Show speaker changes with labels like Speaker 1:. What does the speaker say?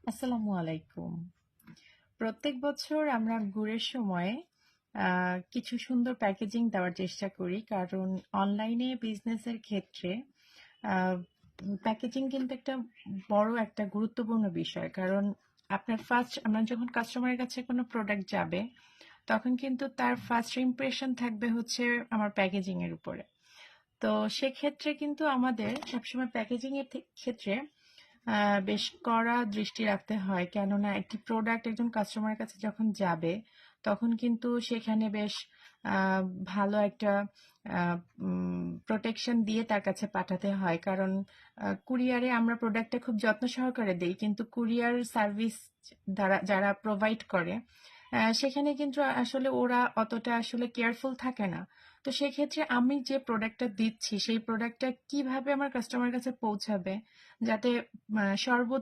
Speaker 1: আসসালামু আলাইকুম। প্রত্যেক বছর আমরা গুড়ের সময় কিছু সুন্দর প্যাকেজিং দেওয়ার চেষ্টা করি। কারণ অনলাইনে বিজনেসের ক্ষেত্রে আ প্যাকেজিং কিন্তু একটা গুরুত্বপূর্ণ বিষয়। কারণ আমরা যখন কাস্টমারের কাছে কোনো প্রোডাক্ট যাবে, তখন কিন্তু তার ফার্স্ট ইমপ্রেশন থাকবে হচ্ছে আমার প্যাকেজিং এর উপরে। তো সেক্ষেত্রে কিন্তু আমাদের সবসময় প্যাকেজিং এর ক্ষেত্রে বেশ কড়া দৃষ্টি রাখতে হয়, কেননা একটি প্রোডাক্ট একজন কাস্টমারের কাছে যখন যাবে তখন কিন্তু সেখানে বেশ আহ, ভালো একটা প্রোটেকশন দিয়ে তার কাছে পাঠাতে হয়। কারণ কুরিয়ারে আমরা প্রোডাক্টটা খুব যত্ন সহকারে দেই, কিন্তু কুরিয়ার সার্ভিস যারা প্রোভাইড করে সেখানে কিন্তু আসলে ওরা অতটা আসলে কেয়ারফুল থাকে না। তো সেক্ষেত্রে আমি যে প্রোডাক্টটা দিচ্ছি সেই প্রোডাক্টটা কিভাবে আমার কাস্টমার কাছে পৌঁছাবে, যাতে সর্বোচ্চ